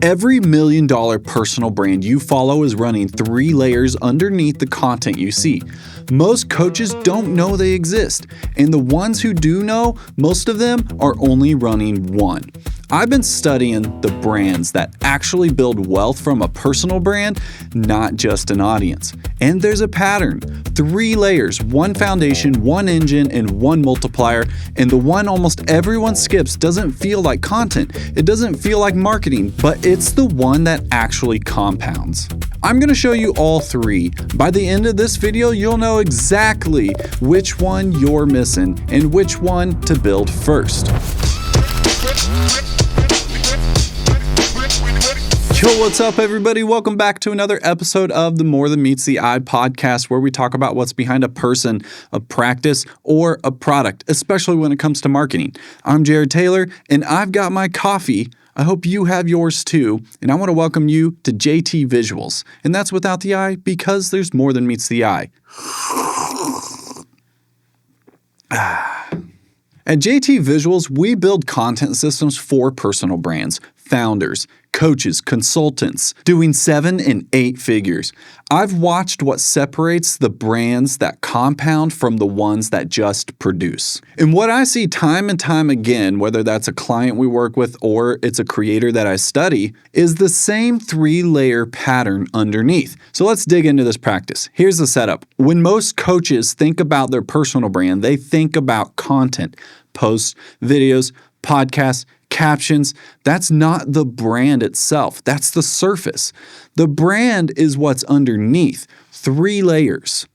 Every $1,000,000 personal brand you follow is running 3 layers underneath the content you see. Most coaches don't know they exist, and the ones who do know, most of them are only running 1. I've been studying the brands that actually build wealth from a personal brand, not just an audience. And there's a pattern. 3 layers, 1 foundation, 1 engine, and 1 multiplier, and the one almost everyone skips doesn't feel like content. It doesn't feel like marketing, but it's the one that actually compounds. I'm going to show you all 3. By the end of this video, you'll know exactly which one you're missing and which one to build first. Yo, what's up, everybody? Welcome back to another episode of the More Than Meets the Eye podcast, where we talk about what's behind a person, a practice, or a product, especially when it comes to marketing. I'm Jared Taylor, and I've got my coffee. I hope you have yours too, and I want to welcome you to JT Visuals. And that's without the eye, because there's more than meets the eye. At JT Visuals, we build content systems for personal brands, founders, coaches, consultants, doing 7 and 8 figures. I've watched what separates the brands that compound from the ones that just produce. And what I see time and time again, whether that's a client we work with or it's a creator that I study, is the same 3-layer pattern underneath. So let's dig into this practice. Here's the setup. When most coaches think about their personal brand, they think about content, posts, videos, podcasts, captions. That's not the brand itself. That's the surface. The brand is what's underneath. 3 layers.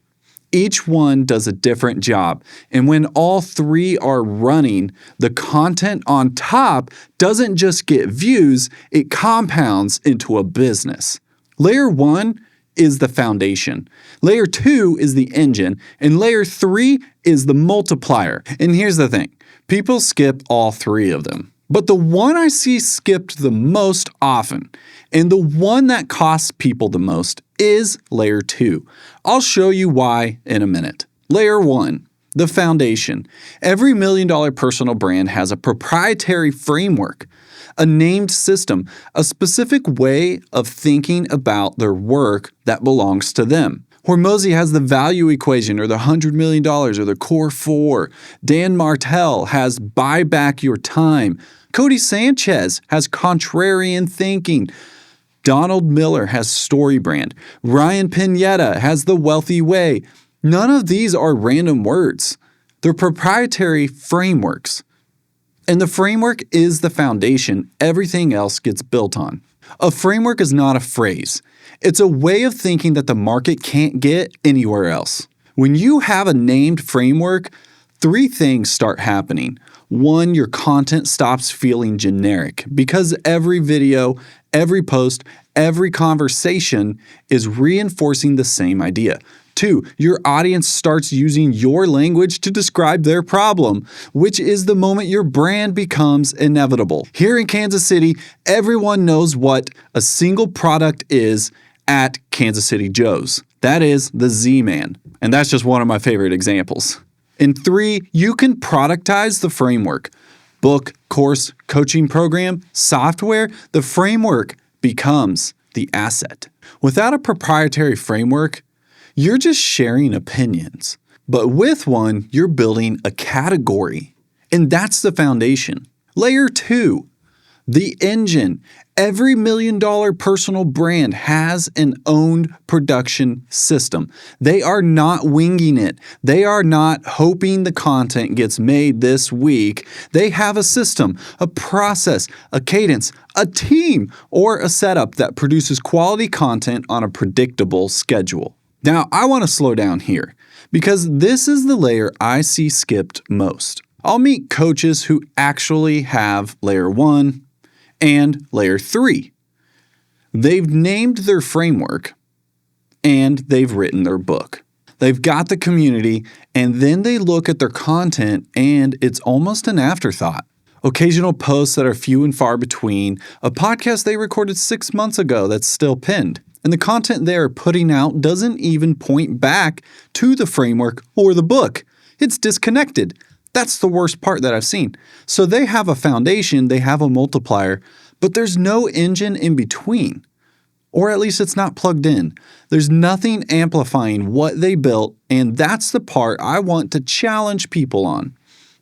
Each one does a different job. And when all 3 are running, the content on top doesn't just get views, it compounds into a business. Layer 1 is the foundation. Layer 2 is the engine. And layer 3 is the multiplier. And here's the thing. People skip all 3 of them. But the one I see skipped the most often, and the one that costs people the most, is layer 2. I'll show you why in a minute. Layer 1, the foundation. Every $1,000,000 personal brand has a proprietary framework, a named system, a specific way of thinking about their work that belongs to them. Hormozy has the value equation, or the $100 million, or the core 4. Dan Martell has buy back your time. Cody Sanchez has contrarian thinking. Donald Miller has StoryBrand. Ryan Pineda has the wealthy way. None of these are random words. They're proprietary frameworks. And the framework is the foundation everything else gets built on. A framework is not a phrase. It's a way of thinking that the market can't get anywhere else. When you have a named framework, 3 things start happening. 1, your content stops feeling generic because every video, every post, every conversation is reinforcing the same idea. 2, your audience starts using your language to describe their problem, which is the moment your brand becomes inevitable. Here in Kansas City, everyone knows what a single product is at Kansas City Joe's. That is the Z-Man. And that's just one of my favorite examples. And 3, you can productize the framework. Book, course, coaching program, software, the framework becomes the asset. Without a proprietary framework, you're just sharing opinions. But with one, you're building a category. And that's the foundation. Layer 2, the engine. Every $1,000,000 personal brand has an owned production system. They are not winging it. They are not hoping the content gets made this week. They have a system, a process, a cadence, a team, or a setup that produces quality content on a predictable schedule. Now, I want to slow down here because this is the layer I see skipped most. I'll meet coaches who actually have layer 1 and layer 3. They've named their framework and they've written their book. They've got the community, and then they look at their content and it's almost an afterthought. Occasional posts that are few and far between, a podcast they recorded 6 months ago that's still pinned. And the content they are putting out doesn't even point back to the framework or the book. It's disconnected. That's the worst part that I've seen. So they have a foundation, they have a multiplier, but there's no engine in between. Or at least it's not plugged in. There's nothing amplifying what they built, and that's the part I want to challenge people on.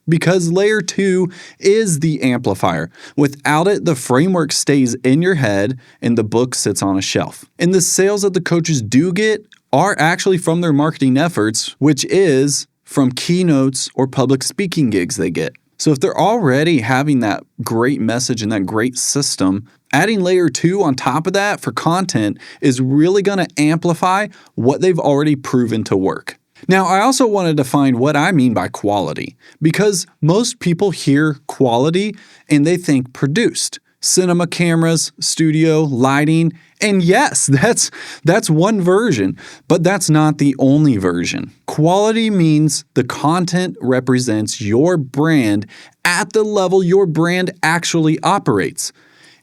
Because layer 2 is the amplifier. Without it, the framework stays in your head and the book sits on a shelf. And the sales that the coaches do get are actually from their marketing efforts, which is from keynotes or public speaking gigs they get. So if they're already having that great message and that great system, adding layer 2 on top of that for content is really going to amplify what they've already proven to work. Now, I also want to define what I mean by quality, because most people hear quality and they think produced. Cinema cameras, studio, lighting, and yes, that's one version, but that's not the only version. Quality means the content represents your brand at the level your brand actually operates.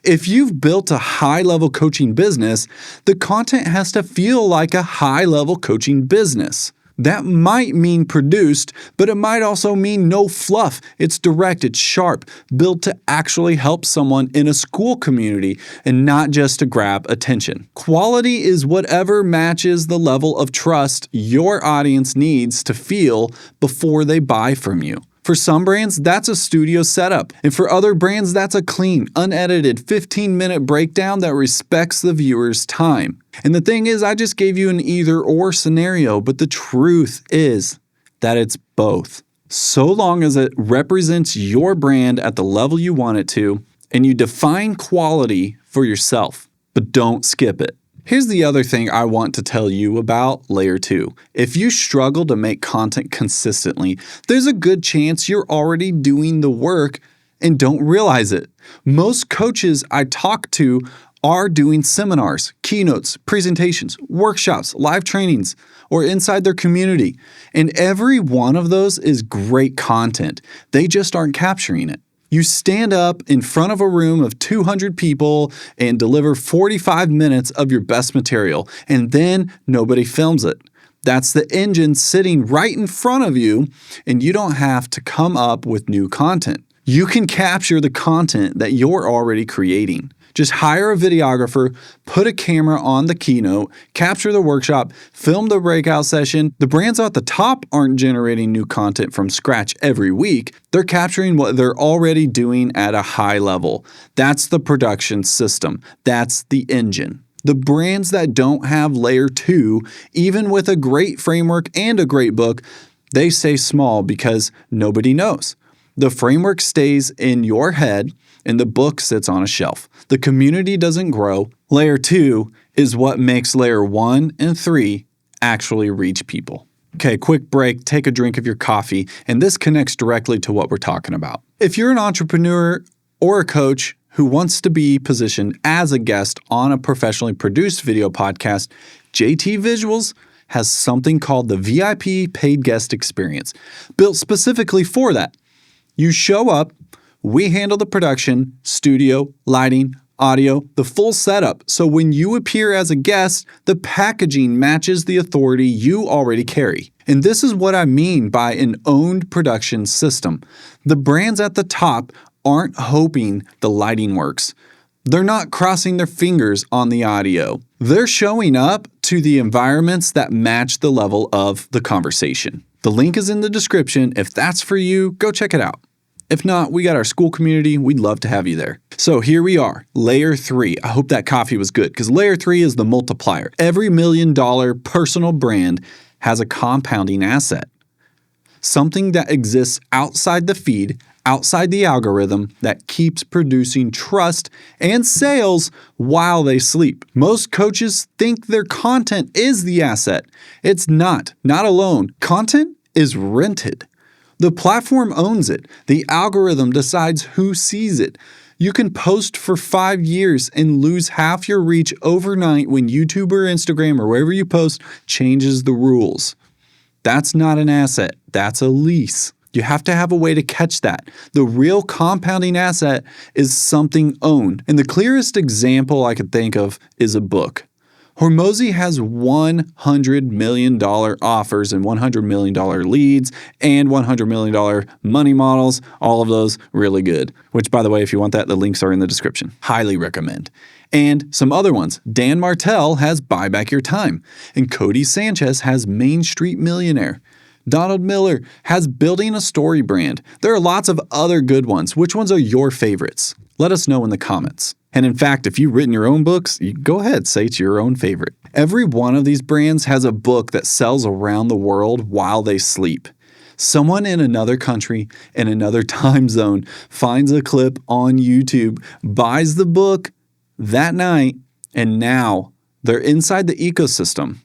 If you've built a high-level coaching business, the content has to feel like a high-level coaching business. That might mean produced, but it might also mean no fluff. It's direct, it's sharp, built to actually help someone in a school community and not just to grab attention. Quality is whatever matches the level of trust your audience needs to feel before they buy from you. For some brands, that's a studio setup. And for other brands, that's a clean, unedited 15-minute breakdown that respects the viewer's time. And the thing is, I just gave you an either-or scenario, but the truth is that it's both. So long as it represents your brand at the level you want it to, and you define quality for yourself, but don't skip it. Here's the other thing I want to tell you about layer 2. If you struggle to make content consistently, there's a good chance you're already doing the work and don't realize it. Most coaches I talk to are doing seminars, keynotes, presentations, workshops, live trainings, or inside their community. And every one of those is great content. They just aren't capturing it. You stand up in front of a room of 200 people and deliver 45 minutes of your best material, and then nobody films it. That's the engine sitting right in front of you, and you don't have to come up with new content. You can capture the content that you're already creating. Just hire a videographer, put a camera on the keynote, capture the workshop, film the breakout session. The brands at the top aren't generating new content from scratch every week. They're capturing what they're already doing at a high level. That's the production system. That's the engine. The brands that don't have layer 2, even with a great framework and a great book, they stay small because nobody knows. The framework stays in your head and the book sits on a shelf. The community doesn't grow. Layer 2 is what makes layer 1 and 3 actually reach people. Okay, quick break, take a drink of your coffee, and this connects directly to what we're talking about. If you're an entrepreneur or a coach who wants to be positioned as a guest on a professionally produced video podcast, JT Visuals has something called the VIP Paid Guest Experience, built specifically for that. You show up, we handle the production, studio, lighting, audio, the full setup. So when you appear as a guest, the packaging matches the authority you already carry. And this is what I mean by an owned production system. The brands at the top aren't hoping the lighting works. They're not crossing their fingers on the audio. They're showing up to the environments that match the level of the conversation. The link is in the description. If that's for you, go check it out. If not, we got our Skool community. We'd love to have you there. So here we are, layer 3. I hope that coffee was good because layer 3 is the multiplier. Every $1 million personal brand has a compounding asset. Something that exists outside the feed, outside the algorithm that keeps producing trust and sales while they sleep. Most coaches think their content is the asset. It's not alone. Content is rented. The platform owns it. The algorithm decides who sees it. You can post for 5 years and lose half your reach overnight when YouTube or Instagram or wherever you post changes the rules. That's not an asset. That's a lease. You have to have a way to catch that. The real compounding asset is something owned. And the clearest example I could think of is a book. Hormozy has $100 million offers and $100 million leads and $100 million money models. All of those really good. Which, by the way, if you want that, the links are in the description. Highly recommend. And some other ones. Dan Martell has Buy Back Your Time. And Cody Sanchez has Main Street Millionaire. Donald Miller has Building a Story Brand. There are lots of other good ones. Which ones are your favorites? Let us know in the comments. And in fact, if you've written your own books, you go ahead, say it's your own favorite. Every one of these brands has a book that sells around the world while they sleep. Someone in another country, in another time zone, finds a clip on YouTube, buys the book that night, and now they're inside the ecosystem.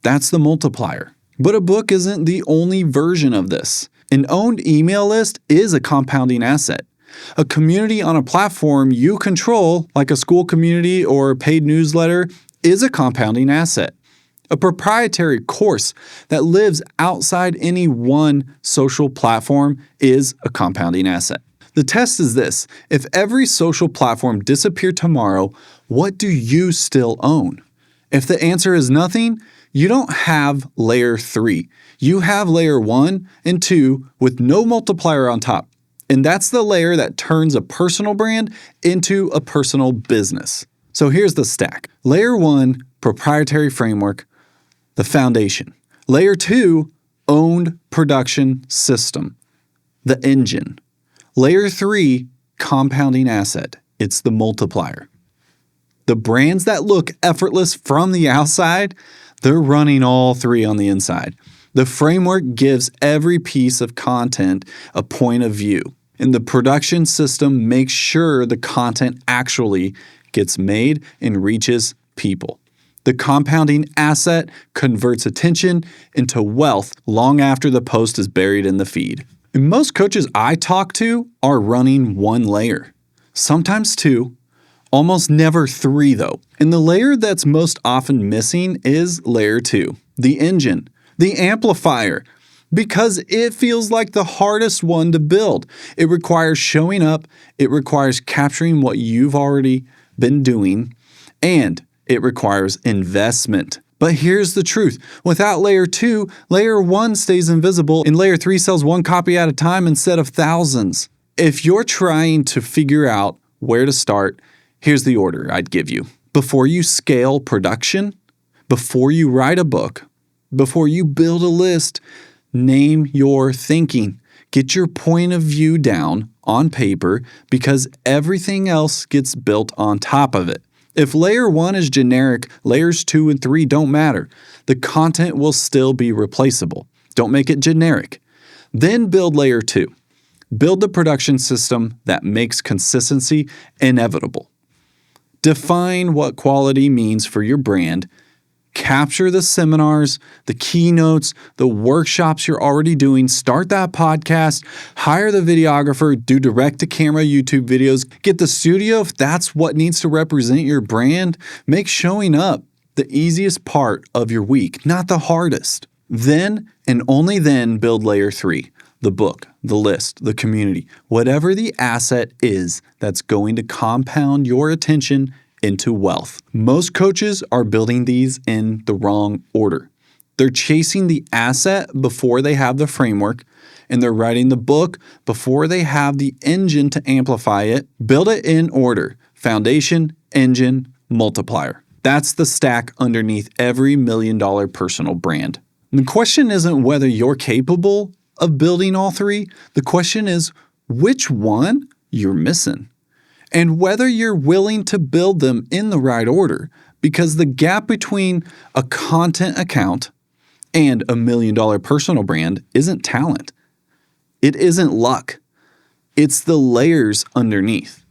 That's the multiplier. But a book isn't the only version of this. An owned email list is a compounding asset. A community on a platform you control, like a Skool community or a paid newsletter, is a compounding asset. A proprietary course that lives outside any one social platform is a compounding asset. The test is this: if every social platform disappeared tomorrow, what do you still own? If the answer is nothing, you don't have layer 3. You have layer 1 and 2 with no multiplier on top. And that's the layer that turns a personal brand into a personal business. So here's the stack. Layer 1, proprietary framework, the foundation. Layer 2, owned production system, the engine. Layer 3, compounding asset. It's the multiplier. The brands that look effortless from the outside, they're running all three on the inside. The framework gives every piece of content a point of view, and the production system makes sure the content actually gets made and reaches people. The compounding asset converts attention into wealth long after the post is buried in the feed. And most coaches I talk to are running one layer, sometimes two, almost never three though. And the layer that's most often missing is layer 2, the engine, the amplifier, because it feels like the hardest one to build. It requires showing up, it requires capturing what you've already been doing, and it requires investment. But here's the truth. Without layer 2, layer 1 stays invisible and layer 3 sells one copy at a time instead of thousands. If you're trying to figure out where to start, here's the order I'd give you. Before you scale production, before you write a book, before you build a list, name your thinking. Get your point of view down on paper because everything else gets built on top of it. If layer 1 is generic, layers 2 and 3 don't matter. The content will still be replaceable. Don't make it generic. Then build layer 2. Build the production system that makes consistency inevitable. Define what quality means for your brand. Capture the seminars, the keynotes, the workshops you're already doing. Start that podcast. Hire the videographer. Do direct-to-camera YouTube videos. Get the studio if that's what needs to represent your brand. Make showing up the easiest part of your week, not the hardest. Then, and only then, build layer 3. The book, the list, the community, whatever the asset is that's going to compound your attention into wealth. Most coaches are building these in the wrong order. They're chasing the asset before they have the framework, and they're writing the book before they have the engine to amplify it. Build it in order: foundation, engine, multiplier. That's the stack underneath every $1 million personal brand. And the question isn't whether you're capable of building all three. The question is which one you're missing, and whether you're willing to build them in the right order, because the gap between a content account and a $1 million personal brand isn't talent. It isn't luck. It's the layers underneath.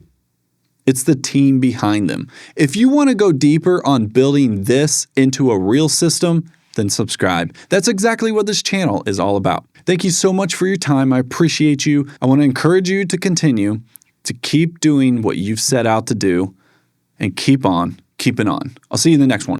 It's the team behind them. If you want to go deeper on building this into a real system, then subscribe. That's exactly what this channel is all about. Thank you so much for your time. I appreciate you. I want to encourage you to continue to keep doing what you've set out to do and keep on keeping on. I'll see you in the next one.